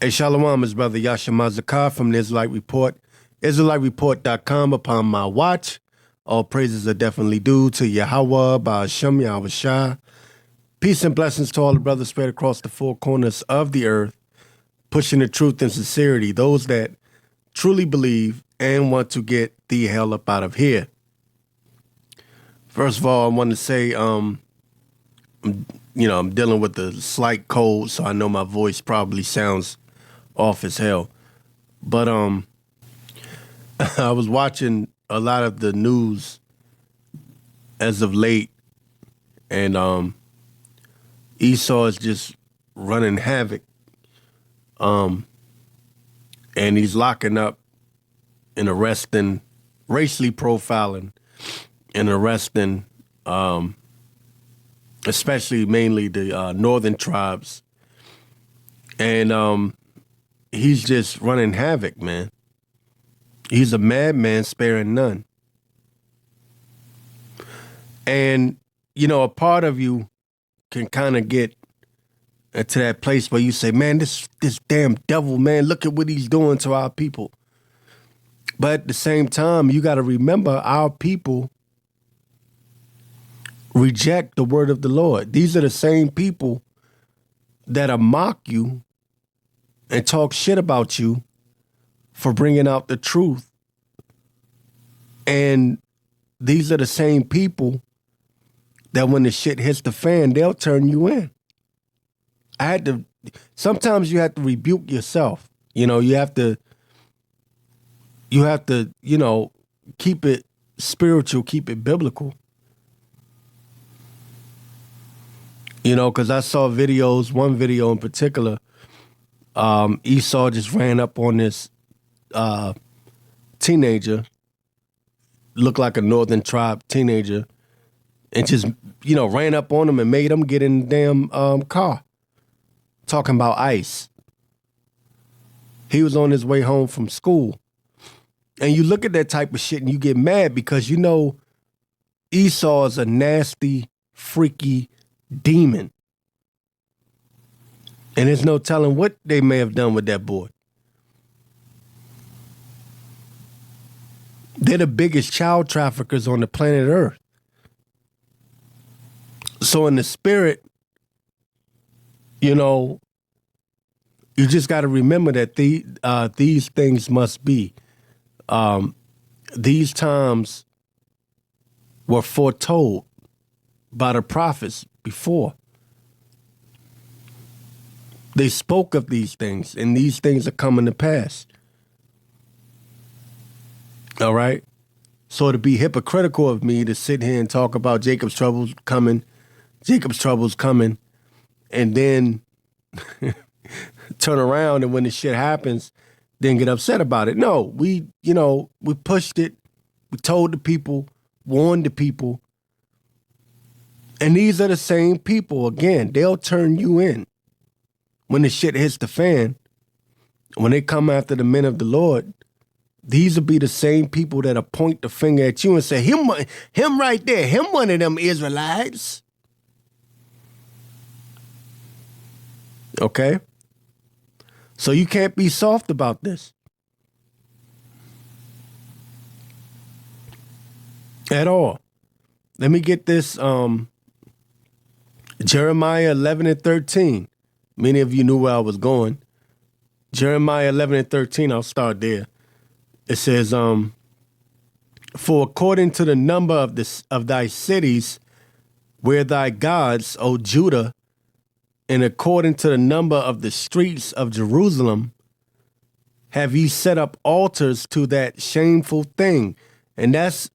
Hey, Shalom, his brother Yasha Mazakar from the Israelite Report, IsraeliteReport.com. Upon my watch, all praises are definitely due to Yahweh, Ba'ashem, Yahweh Shah. Peace and blessings to all the brothers spread across the four corners of the earth, pushing the truth and sincerity, those that truly believe and want to get the hell up out of here. First of all, I want to say, I'm dealing with a slight cold, so I know my voice probably sounds off as hell. But I was watching a lot of the news as of late, and Esau is just running havoc. And he's locking up and arresting, racially profiling and arresting, especially mainly the northern tribes. And he's just running havoc, man. He's a madman sparing none. And, a part of you can kind of get to that place where you say, man, this damn devil, man, look at what he's doing to our people. But at the same time, you got to remember our people reject the word of the Lord. These are the same people that'll mock you and talk shit about you for bringing out the truth. And these are the same people that when the shit hits the fan, they'll turn you in. Sometimes you have to rebuke yourself. You have to, keep it spiritual, keep it biblical. Because I saw one video in particular, Esau just ran up on this teenager, looked like a northern tribe teenager, and just, ran up on him and made him get in the damn car, talking about ICE. He was on his way home from school. And you look at that type of shit and you get mad because Esau is a nasty, freaky demon. And there's no telling what they may have done with that boy. They're the biggest child traffickers on the planet Earth. So in the spirit, you just got to remember that these things must be. These times were foretold by the prophets before. They spoke of these things, and these things are coming to pass. All right? So it'd be hypocritical of me to sit here and talk about Jacob's troubles coming, and then turn around and when the shit happens, then get upset about it. No, we pushed it. We told the people, warned the people. And these are the same people, again, they'll turn you in. When the shit hits the fan, when they come after the men of the Lord, these will be the same people that'll point the finger at you and say, him right there, him one of them Israelites. Okay? So you can't be soft about this. At all. Let me get this, Jeremiah 11 and 13. Many of you knew where I was going. Jeremiah 11 and 13, I'll start there. It says, for according to the number of thy cities where thy gods, O Judah, and according to the number of the streets of Jerusalem, have ye set up altars to that shameful thing. And that's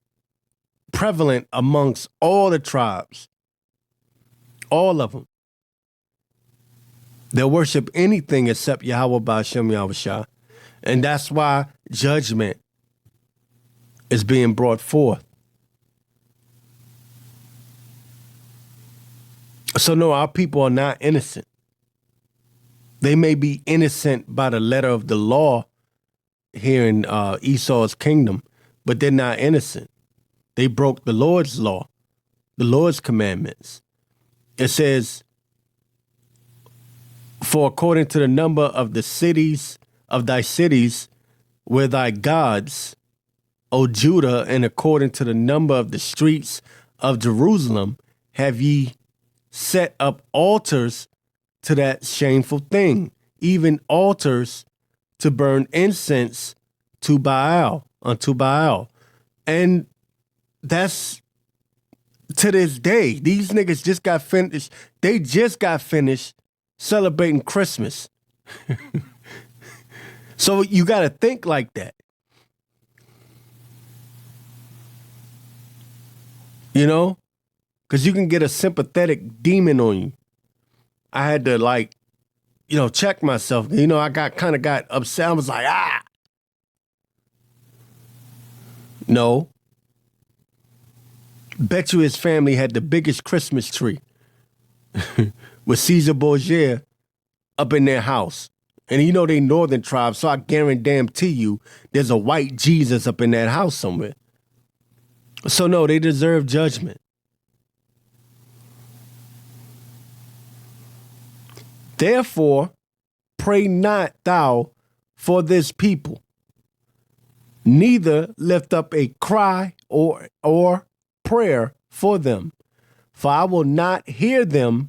prevalent amongst all the tribes. All of them. They'll worship anything except Yahweh Ba'ashem Yahweh Shah. And that's why judgment is being brought forth. So no, our people are not innocent. They may be innocent by the letter of the law here in Esau's kingdom, but they're not innocent. They broke the Lord's law, the Lord's commandments. It says, For according to the number of the cities of thy cities were thy gods, O Judah, and according to the number of the streets of Jerusalem, have ye set up altars to that shameful thing, even altars to burn incense to Baal, unto Baal. And that's to this day. These niggas just got finished. They just got finished celebrating Christmas. So you got to think like that. You know? Because you can get a sympathetic demon on you. I had to check myself. I kind of got upset. I was like, No. Bet you his family had the biggest Christmas tree with Caesar Borgia up in their house. And they northern tribes, so I guarantee you there's a white Jesus up in that house somewhere. So no, they deserve judgment. Therefore, pray not thou for this people, neither lift up a cry or prayer for them, for I will not hear them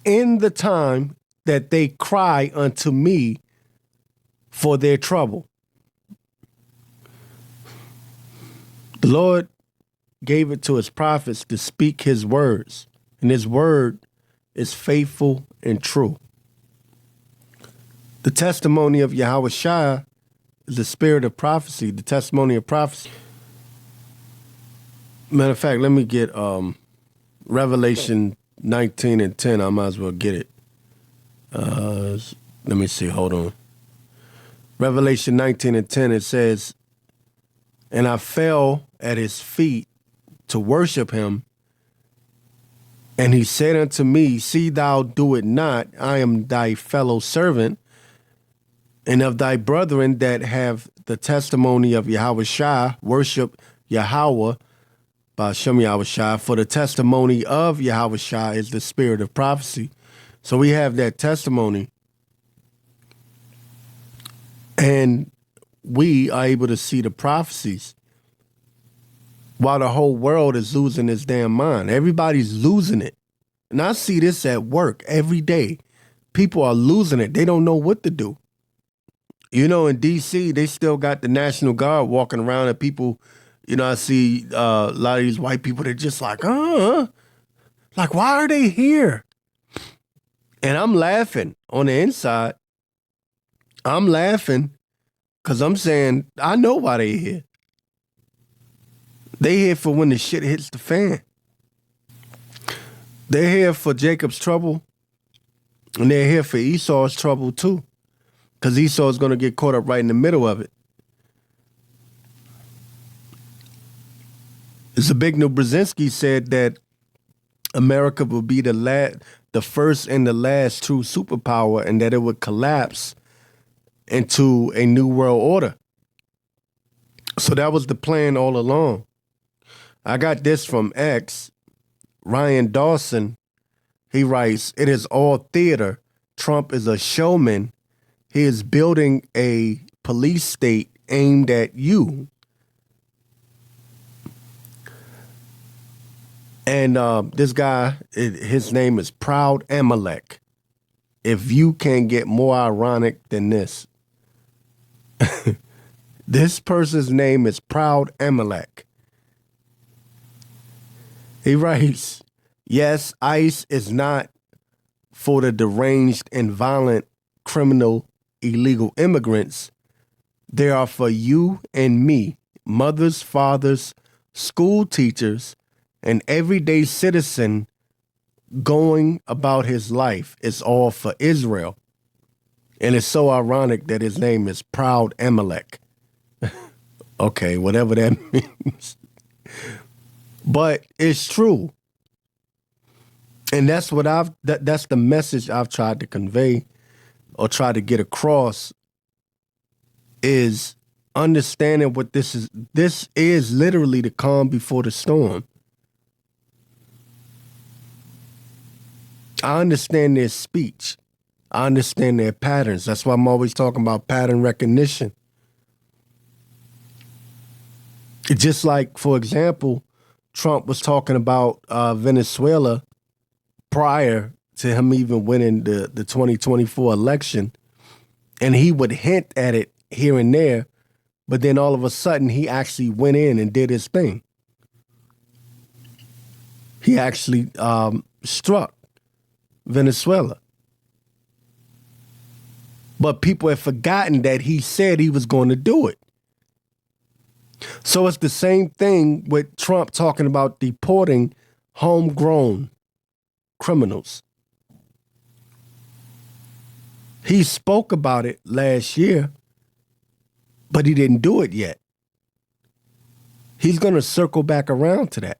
in the time that they cry unto me for their trouble. The Lord gave it to his prophets to speak his words, and his word is faithful and true. The testimony of Yahweh Shai is the spirit of prophecy, the testimony of prophecy. Matter of fact, let me get Revelation 19 and 10. I might as well get it. Let me see. Hold on. Revelation 19 and 10, it says, and I fell at his feet to worship him. And he said unto me, see thou do it not. I am thy fellow servant and of thy brethren that have the testimony of Yahweh Shai, worship Yahweh, Ba'ashem Yahweh Shai, for the testimony of Yahweh Shai is the spirit of prophecy. So we have that testimony, and we are able to see the prophecies while the whole world is losing its damn mind. Everybody's losing it. And I see this at work every day. People are losing it. They don't know what to do. In D.C., they still got the National Guard walking around, and people, I see a lot of these white people, they're just like, like, why are they here? And I'm laughing on the inside. I'm laughing because I'm saying, I know why they here. They here for when the shit hits the fan. They're here for Jacob's trouble, and they're here for Esau's trouble too, because Esau's going to get caught up right in the middle of it. Zbigniew Brzezinski said that America will be the first and the last true superpower, and that it would collapse into a new world order. So that was the plan all along. I got this from X. Ryan Dawson, he writes, it is all theater. Trump is a showman. He is building a police state aimed at you. And this guy, his name is Proud Amalek. If you can't get more ironic than this. This person's name is Proud Amalek. He writes, yes, ICE is not for the deranged and violent criminal illegal immigrants. They are for you and me, mothers, fathers, school teachers, an everyday citizen going about his life. It's all for Israel. And it's so ironic that his name is Proud Amalek. Okay, whatever that means. But it's true. And that's what that's the message I've tried to convey or try to get across, is understanding what this is. This is literally the calm before the storm. I understand their speech. I understand their patterns. That's why I'm always talking about pattern recognition. Just like, for example, Trump was talking about Venezuela prior to him even winning the 2024 election, and he would hint at it here and there, but then all of a sudden he actually went in and did his thing. He actually struck Venezuela. But people have forgotten that he said he was going to do it. So it's the same thing with Trump talking about deporting homegrown criminals. He spoke about it last year, but he didn't do it yet. He's going to circle back around to that.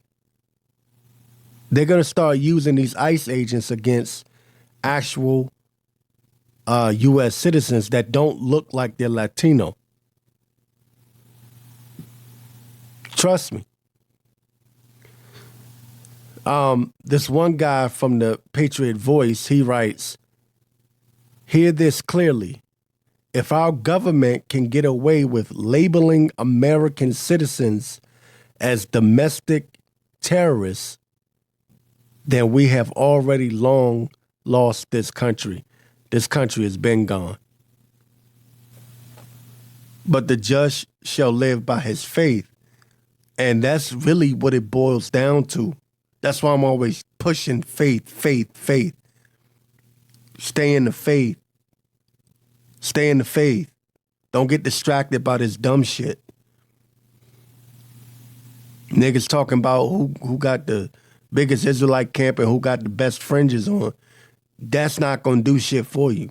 They're going to start using these ICE agents against actual U.S. citizens that don't look like they're Latino. Trust me. This one guy from the Patriot Voice, he writes, "Hear this clearly. If our government can get away with labeling American citizens as domestic terrorists, then we have already long lost this country. This country has been gone. But the just shall live by his faith." And that's really what it boils down to. That's why I'm always pushing faith, faith, faith. Stay in the faith. Stay in the faith. Don't get distracted by this dumb shit. Niggas talking about who got the biggest Israelite camp and who got the best fringes on. That's not going to do shit for you.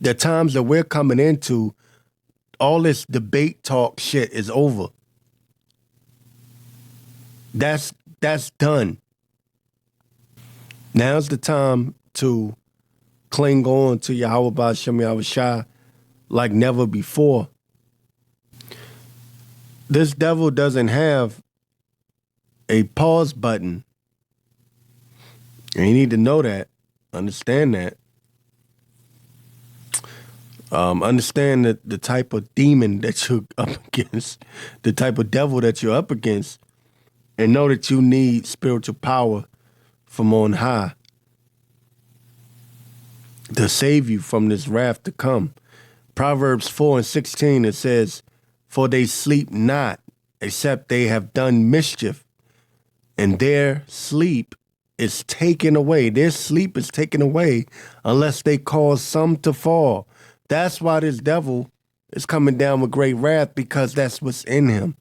The times that we're coming into, all this debate talk shit is over. That's done. Now's the time to cling on to Yahweh B'Shem Yahweh Shai like never before. This devil doesn't have a pause button. And you need to know that. Understand that. Understand that the type of demon that you're up against, the type of devil that you're up against, and know that you need spiritual power from on high to save you from this wrath to come. Proverbs 4:16, it says, "For they sleep not, except they have done mischief, and their sleep is taken away." Their sleep is taken away unless they cause some to fall. That's why this devil is coming down with great wrath, because that's what's in him.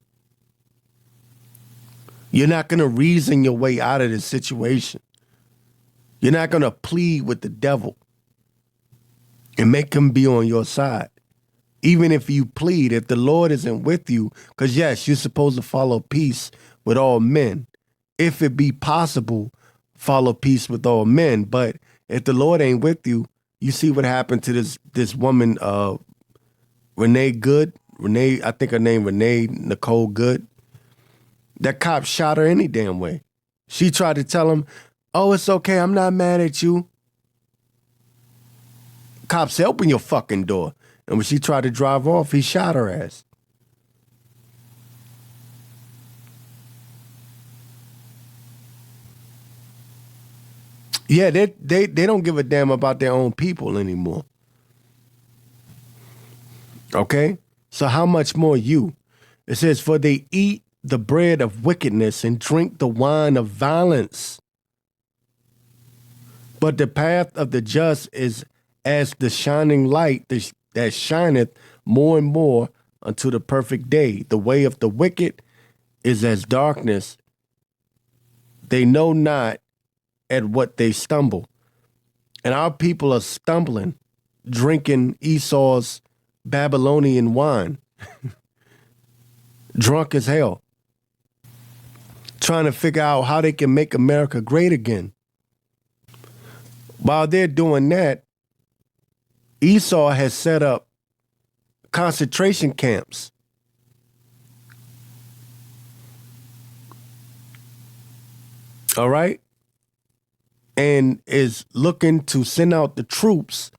You're not going to reason your way out of this situation. You're not going to plead with the devil and make him be on your side. Even if you plead, if the Lord isn't with you, because yes, you're supposed to follow peace with all men. If it be possible, follow peace with all men. But if the Lord ain't with you, you see what happened to this woman, Renee Good. I think her name Renee Nicole Good. That cop shot her any damn way. She tried to tell him, "Oh, it's okay, I'm not mad at you." Cop said, "Open your fucking door." And when she tried to drive off, he shot her ass. Yeah, they don't give a damn about their own people anymore. Okay? So how much more you? It says, "For they eat the bread of wickedness and drink the wine of violence. But the path of the just is as the shining light that shineth more and more unto the perfect day. The way of the wicked is as darkness. They know not at what they stumble." And our people are stumbling, drinking Esau's Babylonian wine, drunk as hell, trying to figure out how they can make America great again. While they're doing that, Esau has set up concentration camps. All right? and is looking to send out the troops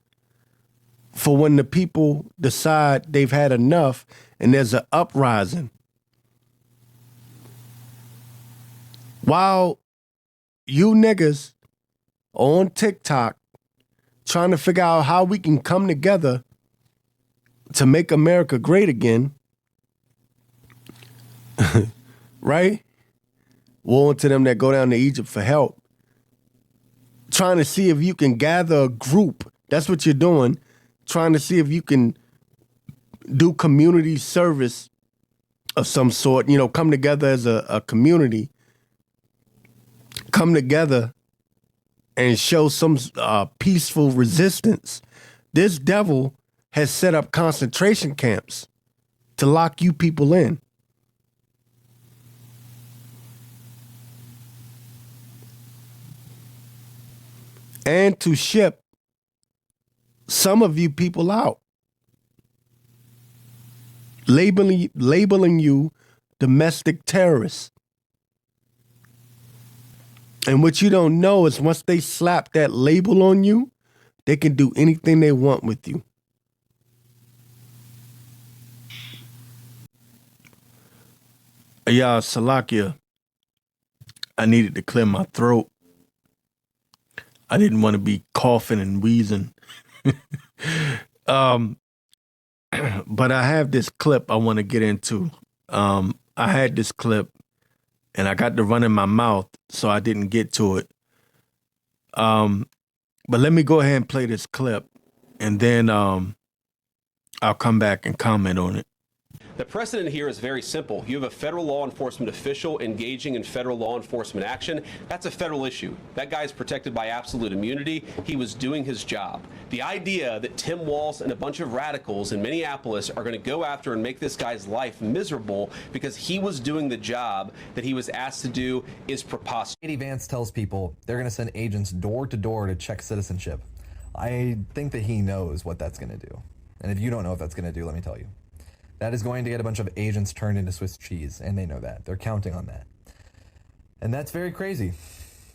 for when the people decide they've had enough and there's an uprising. While you niggas on TikTok trying to figure out how we can come together to make America great again, right? Woe to them that go down to Egypt for help. Trying to see if you can gather a group. That's what you're doing. Trying to see if you can do community service of some sort. You know, come together as a community. Come together and show some peaceful resistance. This devil has set up concentration camps to lock you people in. And to ship some of you people out. Labeling you domestic terrorists. And what you don't know is once they slap that label on you, they can do anything they want with you. Yeah, Salakia, I needed to clear my throat. I didn't want to be coughing and wheezing. But I have this clip I want to get into. I had this clip and I got to run in my mouth, so I didn't get to it. But let me go ahead and play this clip, and then I'll come back and comment on it. The precedent here is very simple. You have a federal law enforcement official engaging in federal law enforcement action. That's a federal issue. That guy is protected by absolute immunity. He was doing his job. The idea that Tim Walz and a bunch of radicals in Minneapolis are going to go after and make this guy's life miserable because he was doing the job that he was asked to do is preposterous. J.D. Vance tells people they're going to send agents door to door to check citizenship. I think that he knows what that's going to do. And if you don't know what that's going to do, let me tell you. That is going to get a bunch of agents turned into Swiss cheese, and they know that. They're counting on that. And that's very crazy,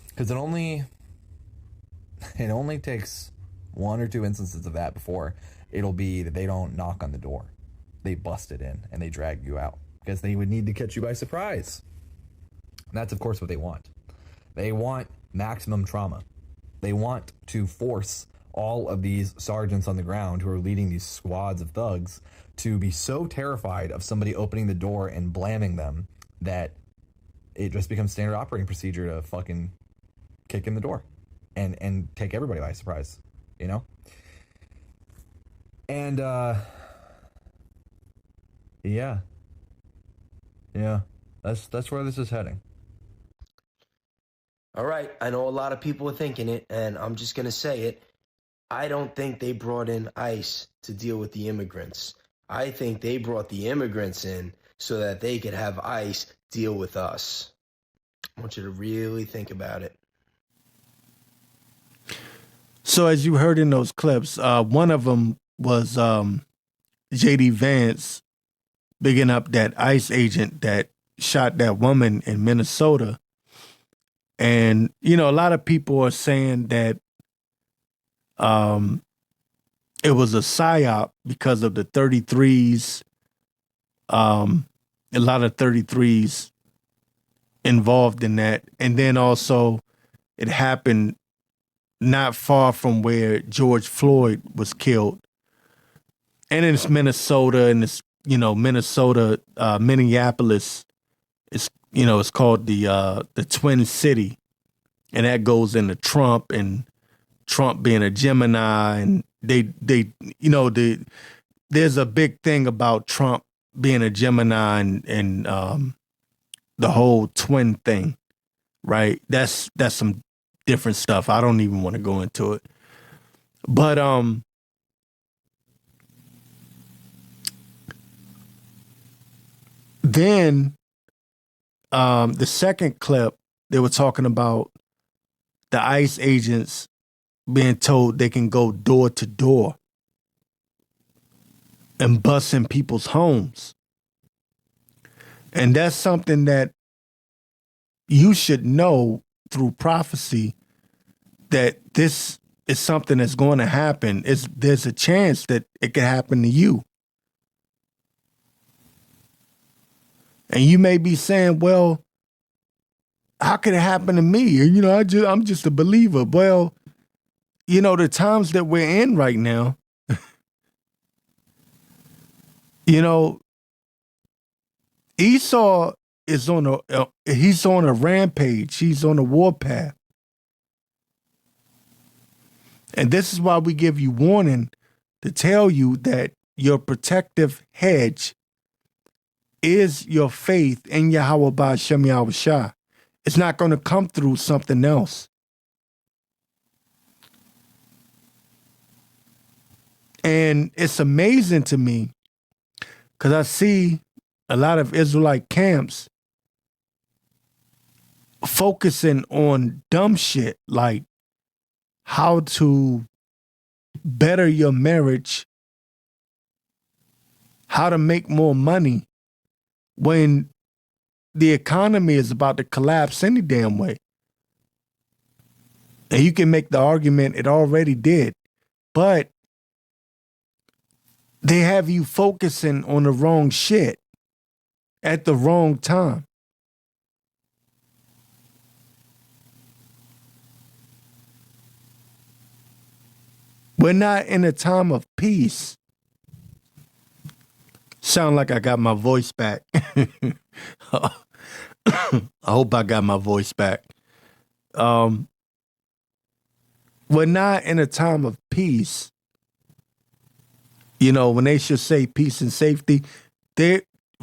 because it only takes one or two instances of that before it'll be that they don't knock on the door. They bust it in, and they drag you out, because they would need to catch you by surprise. And that's, of course, what they want. They want maximum trauma. They want to force all of these sergeants on the ground who are leading these squads of thugs to be so terrified of somebody opening the door and blamming them that it just becomes standard operating procedure to fucking kick in the door and take everybody by surprise, you know? And, yeah, that's where this is heading. All right, I know a lot of people are thinking it, and I'm just going to say it. I don't think they brought in ICE to deal with the immigrants. I think they brought the immigrants in so that they could have ICE deal with us. I want you to really think about it. So as you heard in those clips, one of them was J.D. Vance bigging up that ICE agent that shot that woman in Minnesota. And, you know, a lot of people are saying that it was a psyop because of the 33s. A lot of 33s involved in that. And then also it happened not far from where George Floyd was killed. And it's Minnesota, and it's, you know, Minnesota, Minneapolis. It's, you know, it's called the Twin City. And that goes into Trump and Trump being a Gemini, and they you know, there's a big thing about Trump being a Gemini and the whole twin thing, right? That's some different stuff. I don't even want to go into it. But then the second clip, they were talking about the ICE agents being told they can go door to door and bust in people's homes. And that's something that you should know through prophecy that this is something that's going to happen. There's a chance that it could happen to you. And you may be saying, well, how could it happen to me? You know, I'm just a believer. Well, you know, the times that we're in right now, you know, Esau is he's on a rampage. He's on a warpath. And this is why we give you warning to tell you that your protective hedge is your faith in Yahweh Ba'Shem Yahweh Shah. It's not going to come through something else. And it's amazing to me because I see a lot of Israelite camps focusing on dumb shit like how to better your marriage, how to make more money when the economy is about to collapse any damn way. And you can make the argument it already did, but they have you focusing on the wrong shit at the wrong time. We're not in a time of peace. Sound like I got my voice back. I hope I got my voice back. We're not in a time of peace. You know, when they should say peace and safety,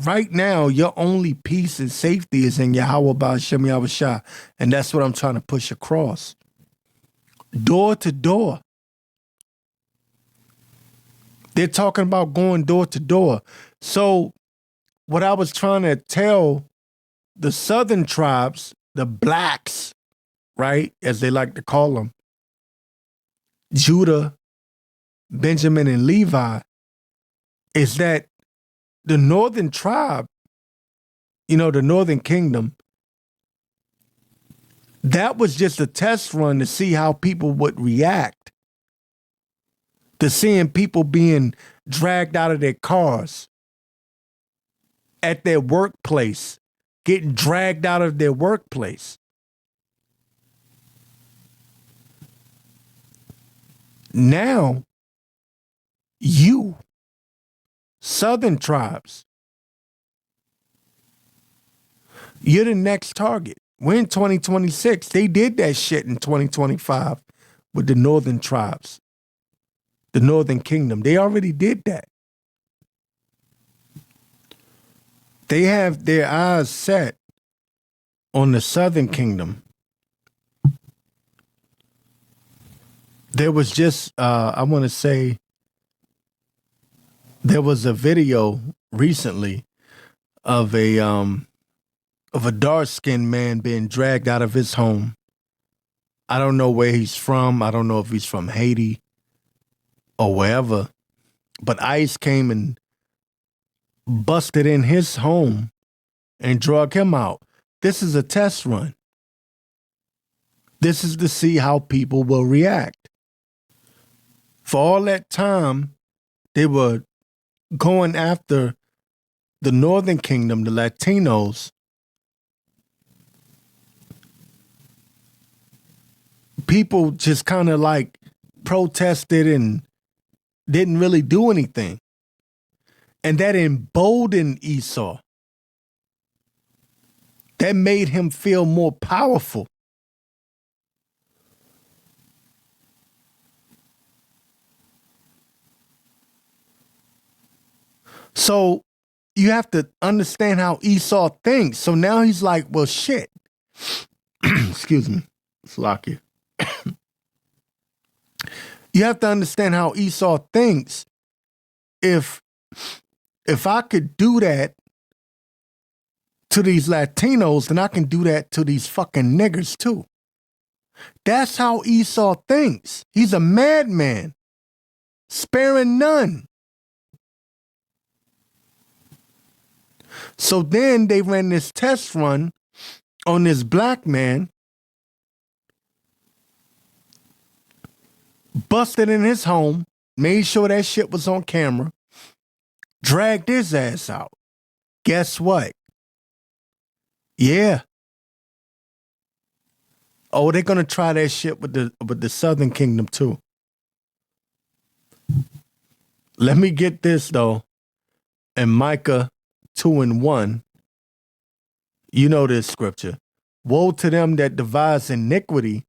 right now, your only peace and safety is in Yahweh Ba'Shem Yahweh Shah. And that's what I'm trying to push across. Door to door. They're talking about going door to door. So what I was trying to tell the southern tribes, the blacks, right, as they like to call them, Judah, Benjamin, and Levi, is that the northern tribe, you know, the northern kingdom, that was just a test run to see how people would react to seeing people being dragged out of their cars at their workplace, getting dragged out of their workplace. Now, you, southern tribes, you're the next target. We're in 2026. They did that shit in 2025 with the northern tribes, the northern kingdom. They already did that. They have their eyes set on the southern kingdom. There was just, I want to say, there was a video recently of a dark-skinned man being dragged out of his home. I don't know where he's from. I don't know if he's from Haiti or wherever. But ICE came and busted in his home and drug him out. This is a test run. This is to see how people will react. For all that time, they were going after the Northern Kingdom, the Latinos. People just kind of like protested and didn't really do anything. And that emboldened Esau. That made him feel more powerful. So you have to understand how Esau thinks. So now he's like, well, shit. Excuse me. Slakia. You have to understand how Esau thinks. If I could do that to these Latinos, then I can do that to these fucking niggers too. That's how Esau thinks. He's a madman, sparing none. So then they ran this test run on this black man. busted in his home, made sure that shit was on camera, dragged his ass out. Guess what? Yeah. Oh, they're gonna try that shit with the Southern Kingdom too. Let me get this though. In Micah 2:1, you know this scripture. Woe to them that devise iniquity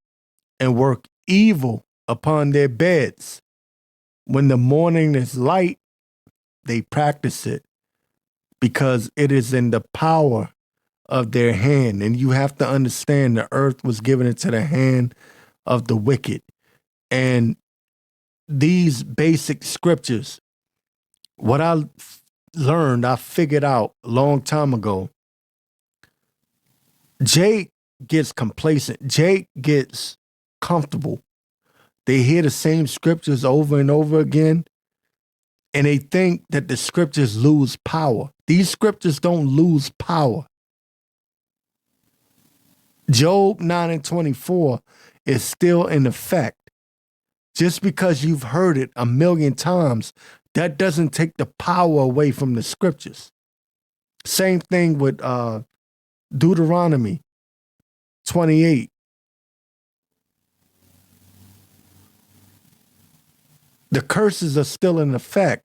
and work evil upon their beds. When the morning is light, they practice it because it is in the power of their hand. And you have to understand the earth was given into the hand of the wicked. And these basic scriptures, what I learned, I figured out a long time ago. Jake gets complacent. Jake gets comfortable. They hear the same scriptures over and over again, and they think that the scriptures lose power. These scriptures don't lose power. Job 9:24 is still in effect. Just because you've heard it a million times, that doesn't take the power away from the scriptures. Same thing with Deuteronomy 28. The curses are still in effect.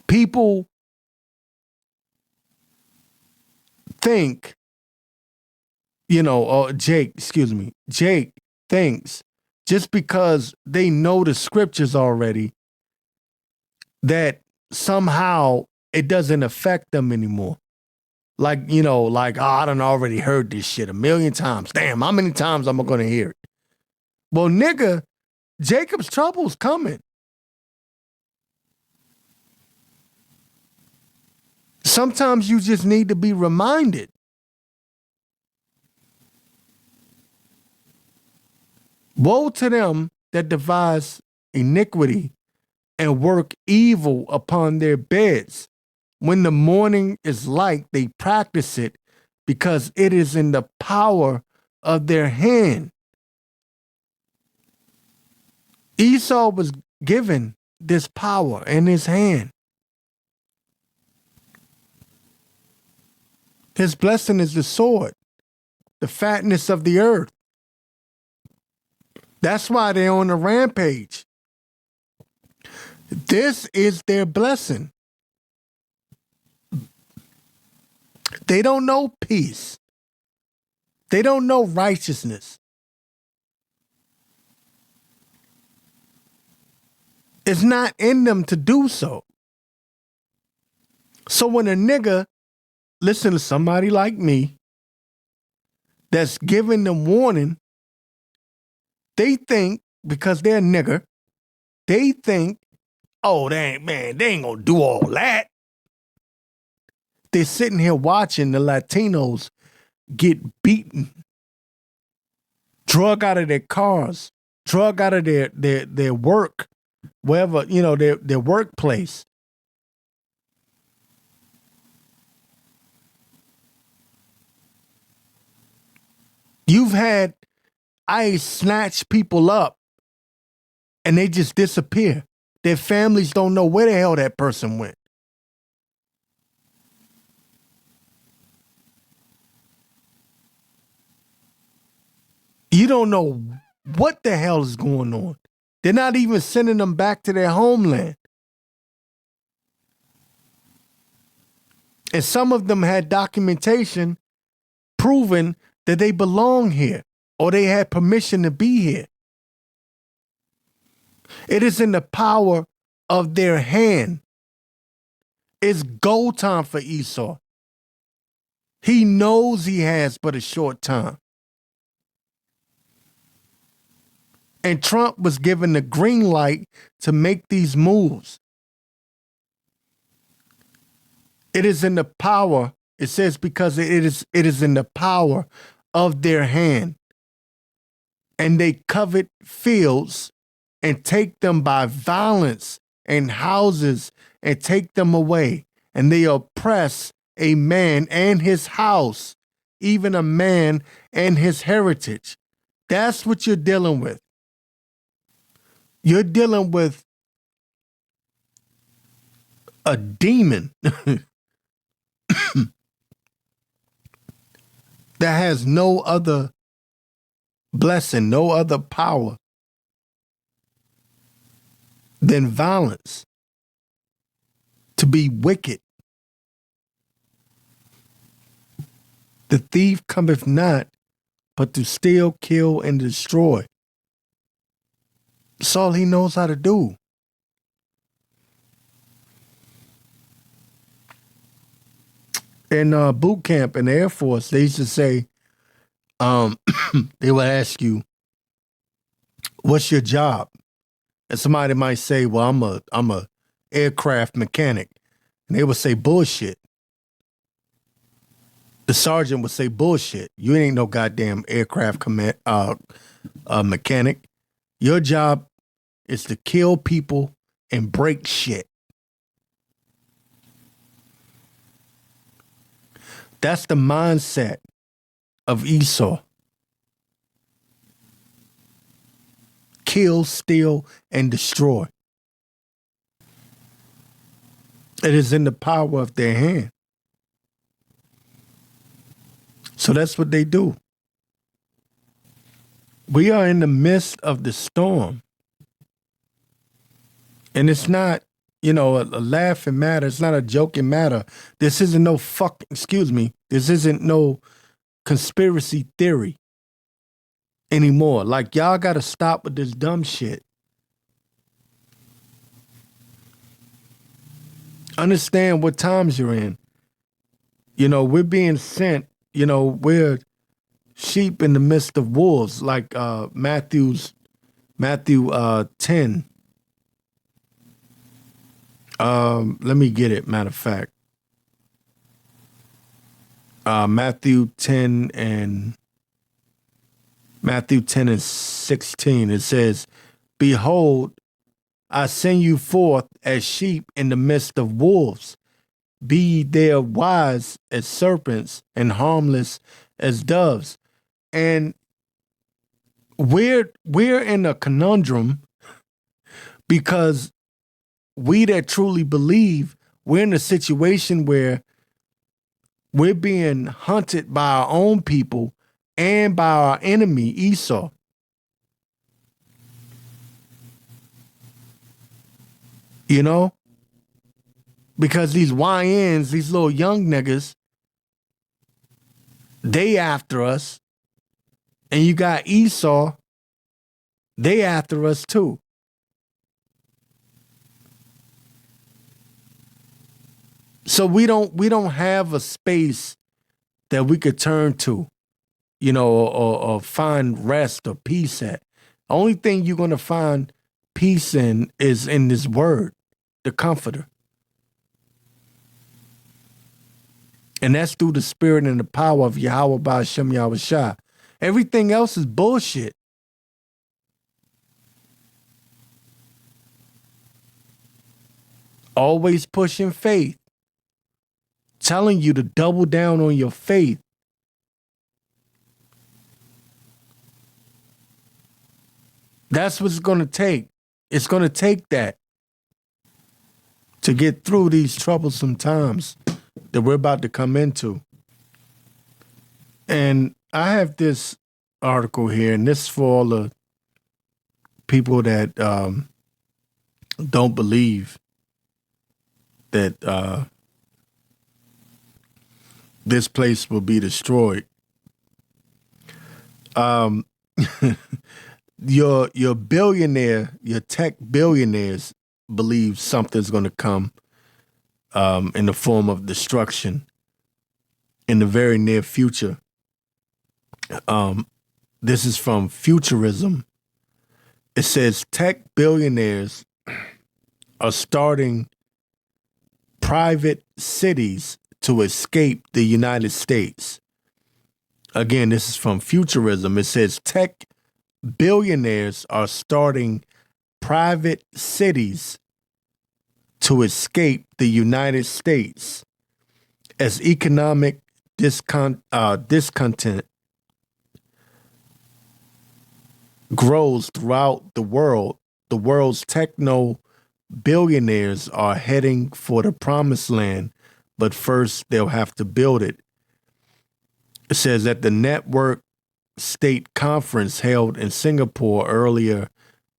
People think, Jake thinks just because they know the scriptures already that somehow it doesn't affect them anymore. Like, oh, I done already heard this shit a million times. Damn, how many times am I going to hear it? Well, nigga, Jacob's trouble's coming. Sometimes you just need to be reminded. Woe to them that devise iniquity and work evil upon their beds. When the morning is light, they practice it because it is in the power of their hand. Esau was given this power in his hand. His blessing is the sword, the fatness of the earth. That's why they're on the rampage. This is their blessing. They don't know peace. They don't know righteousness. It's not in them to do so. So when a nigga listen to somebody like me that's giving them warning, they think, because they're a nigger, they think, oh, they ain't gonna do all that. They're sitting here watching the Latinos get beaten, drug out of their cars, drug out of their work, wherever, their workplace. You've had ICE snatch people up and they just disappear. Their families don't know where the hell that person went. You don't know what the hell is going on. They're not even sending them back to their homeland. And some of them had documentation proving that they belong here or they had permission to be here. It is in the power of their hand. It's go time for Esau. He knows he has but a short time. And Trump was given the green light to make these moves. It is in the power, it says, because it is in the power of their hand. And they covet fields and take them by violence, and houses and take them away. And they oppress a man and his house even a man and his heritage. That's what you're dealing with. You're dealing with a demon that has no other blessing, no other power than violence, to be wicked. The thief cometh not, but to steal, kill, and destroy. That's all he knows how to do. In boot camp in the Air Force, they used to say, they would ask you, what's your job? And somebody might say, well, I'm a aircraft mechanic. And they would say, bullshit. The sergeant would say, bullshit. You ain't no goddamn aircraft mechanic. Your job is to kill people and break shit. That's the mindset of Esau. Kill, steal, and destroy. It is in the power of their hand. So that's what they do. We are in the midst of the storm. And it's not, a laughing matter. It's not a joking matter. This isn't no this isn't no conspiracy theory anymore. Like, y'all got to stop with this dumb shit. Understand what times you're in. We're being sent, we're sheep in the midst of wolves, like Matthew 10. Let me get it, matter of fact. Matthew 10 and 16, it says, behold, I send you forth as sheep in the midst of wolves. Be ye there wise as serpents and harmless as doves. And we're in a conundrum because we that truly believe, we're in a situation where we're being hunted by our own people and by our enemy, Esau. Because these YNs, these little young niggas, they after us. And you got Esau, they after us too. So we don't have a space that we could turn to, or find rest or peace at. Only thing you're gonna find peace in is in this word, the Comforter. And that's through the spirit and the power of Yahweh Ba'ashem Yahushua. Everything else is bullshit. Always pushing faith. Telling you to double down on your faith. That's what it's going to take. It's going to take that to get through these troublesome times that we're about to come into. And I have this article here, and this is for all the people that don't believe that this place will be destroyed. Your billionaire, your tech billionaires believe something's going to come in the form of destruction in the very near future. This is from Futurism. It says tech billionaires are starting private cities to escape the United States. Again, this is from Futurism. It says tech billionaires are starting private cities to escape the United States as economic discontent grows throughout the world's techno billionaires are heading for the promised land, but first they'll have to build it. It says at the network state conference held in Singapore earlier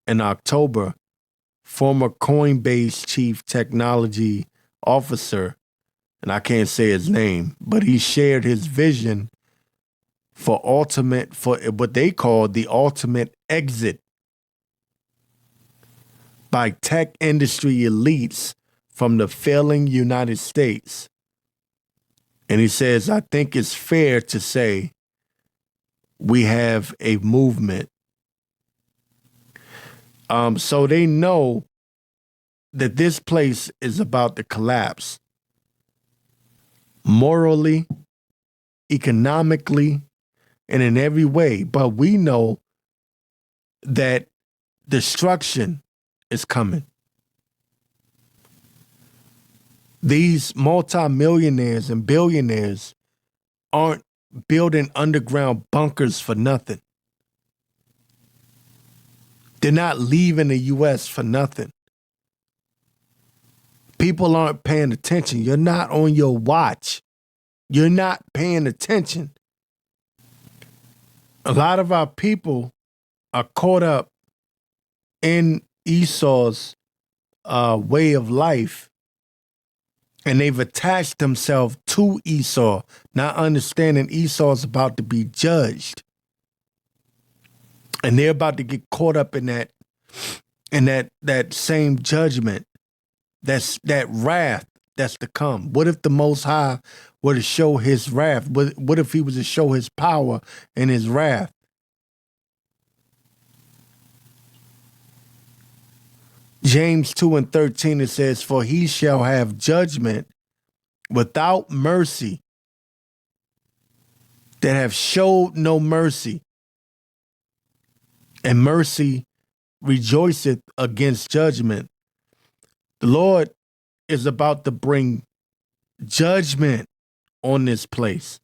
in October, former Coinbase chief technology officer, and I can't say his name, but he shared his vision for what they call the ultimate exit by tech industry elites from the failing United States. And he says, I think it's fair to say we have a movement. So they know that this place is about to collapse morally, economically, and in every way. But we know that destruction is coming. These multimillionaires and billionaires aren't building underground bunkers for nothing. They're not leaving the U.S. for nothing. People aren't paying attention. You're not on your watch. You're not paying attention. A lot of our people are caught up in Esau's way of life, and they've attached themselves to Esau, not understanding Esau's about to be judged. And they're about to get caught up in that same judgment. That's that wrath that's to come. What if the Most High were to show his wrath? What if he was to show his power and his wrath? James 2:13, it says, for he shall have judgment without mercy that have showed no mercy. And mercy rejoiceth against judgment. The Lord is about to bring judgment on this place.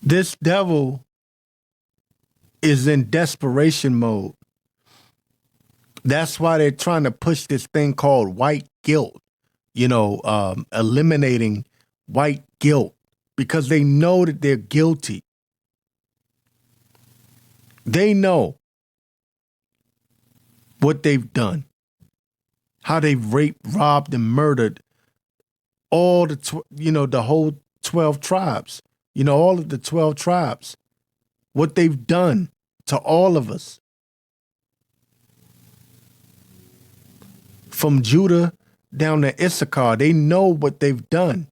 This devil is in desperation mode. That's why they're trying to push this thing called white guilt, eliminating white guilt, because they know that they're guilty. They know what they've done, how they've raped, robbed, and murdered all the whole 12 tribes, all of the 12 tribes, what they've done to all of us. From Judah down to Issachar, they know what they've done.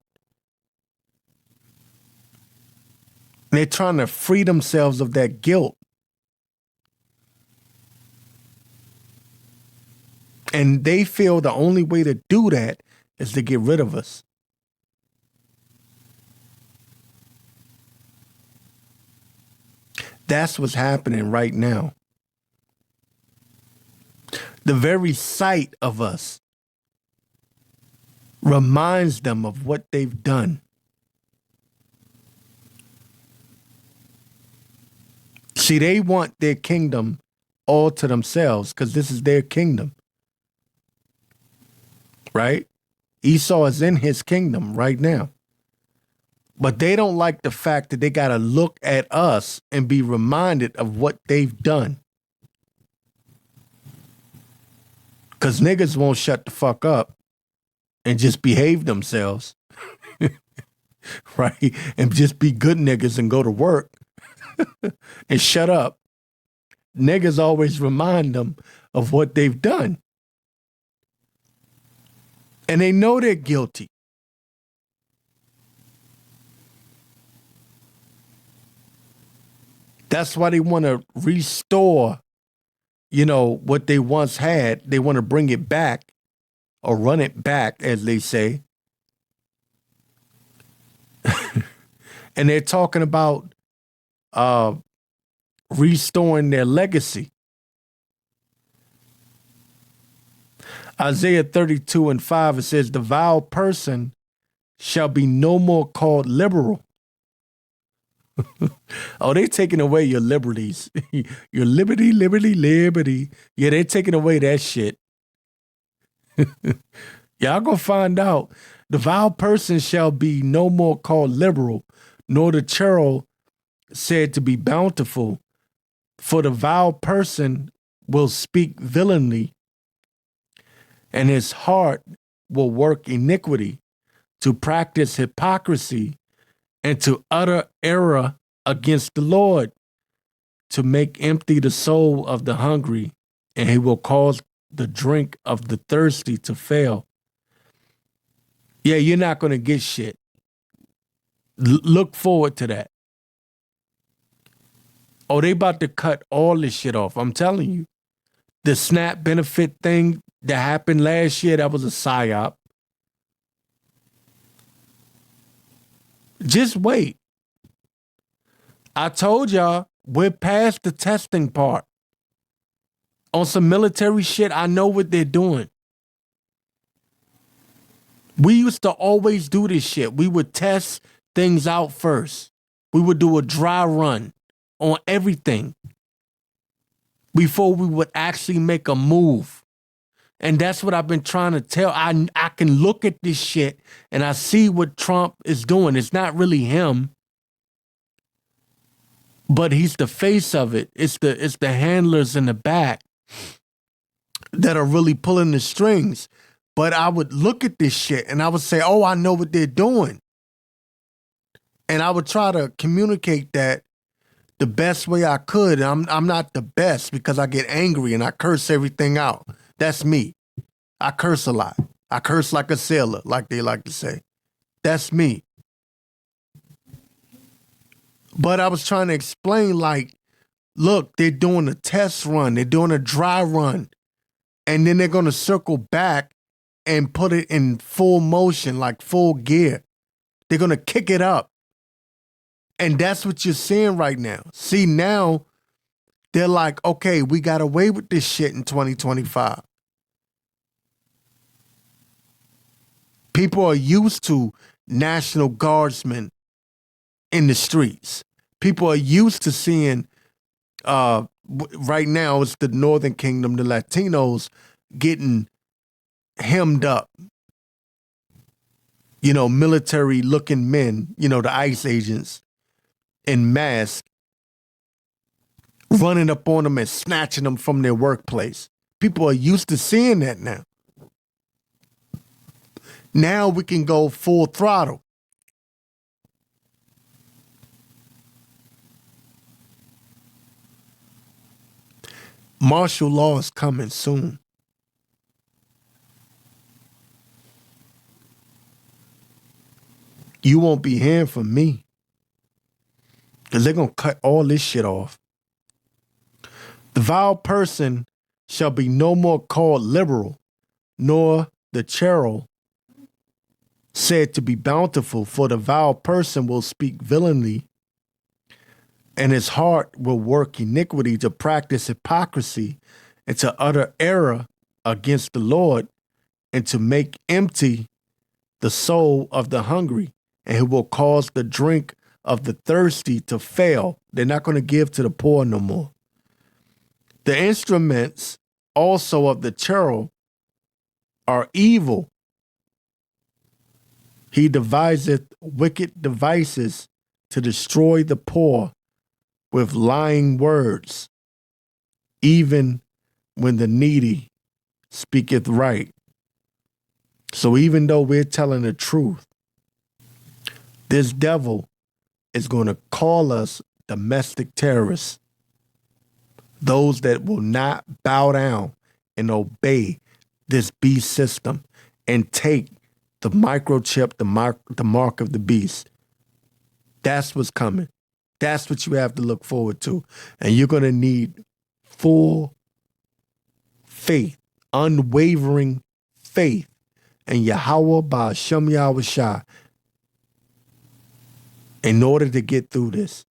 And they're trying to free themselves of that guilt. And they feel the only way to do that is to get rid of us. That's what's happening right now. The very sight of us reminds them of what they've done. See, they want their kingdom all to themselves because this is their kingdom. Right? Esau is in his kingdom right now. But they don't like the fact that they got to look at us and be reminded of what they've done. Because niggas won't shut the fuck up and just behave themselves. Right? And just be good niggas and go to work and shut up. Niggas always remind them of what they've done. And they know they're guilty. That's why they want to restore, what they once had. They want to bring it back or run it back, as they say. And they're talking about restoring their legacy. Isaiah 32:5, it says, the vile person shall be no more called liberal. Oh, they're taking away your liberties. Your liberty, liberty, liberty. Yeah, they're taking away that shit. Y'all gonna find out. The vile person shall be no more called liberal, nor the churl said to be bountiful. For the vile person will speak villainy, and his heart will work iniquity, to practice hypocrisy, and to utter error against the Lord, to make empty the soul of the hungry, and he will cause the drink of the thirsty to fail. Yeah, you're not going to get shit. Look forward to that. Oh, they about to cut all this shit off. I'm telling you. The SNAP benefit thing that happened last year, that was a psyop. Just wait. I told y'all, we're past the testing part. On some military shit, I know what they're doing. We used to always do this shit. We would test things out first. We would do a dry run on everything before we would actually make a move. And that's what I've been trying to tell. I can look at this shit and I see what Trump is doing. It's not really him, but he's the face of it. It's the handlers in the back that are really pulling the strings. But I would look at this shit and I would say, oh, I know what they're doing. And I would try to communicate that the best way I could. I'm not the best because I get angry and I curse everything out. That's me. I curse a lot. I curse like a sailor, like they like to say. That's me. But I was trying to explain, like, look, they're doing a test run. They're doing a dry run. And then they're going to circle back and put it in full motion, like full gear. They're going to kick it up. And that's what you're seeing right now. See, now they're like, okay, we got away with this shit in 2025. People are used to National Guardsmen in the streets. People are used to seeing, right now, it's the Northern Kingdom, the Latinos getting hemmed up. You know, military-looking men, you know, the ICE agents in masks, running up on them and snatching them from their workplace. People are used to seeing that now. Now we can go full throttle. Martial law is coming soon. You won't be hearing from me because they're going to cut all this shit off. The vile person shall be no more called liberal, nor the churl said to be bountiful, for the vile person will speak villainy, and his heart will work iniquity, to practice hypocrisy, and to utter error against the Lord, and to make empty the soul of the hungry, and he will cause the drink of the thirsty to fail. They're not going to give to the poor no more. The instruments also of the churl are evil. He deviseth wicked devices to destroy the poor with lying words, even when the needy speaketh right. So even though we're telling the truth, this devil is going to call us domestic terrorists, those that will not bow down and obey this beast system and take the microchip, the mark of the beast. That's what's coming. That's what you have to look forward to. And you're going to need full faith, unwavering faith in Yahweh Ba'ashem Yahweh Shai in order to get through this.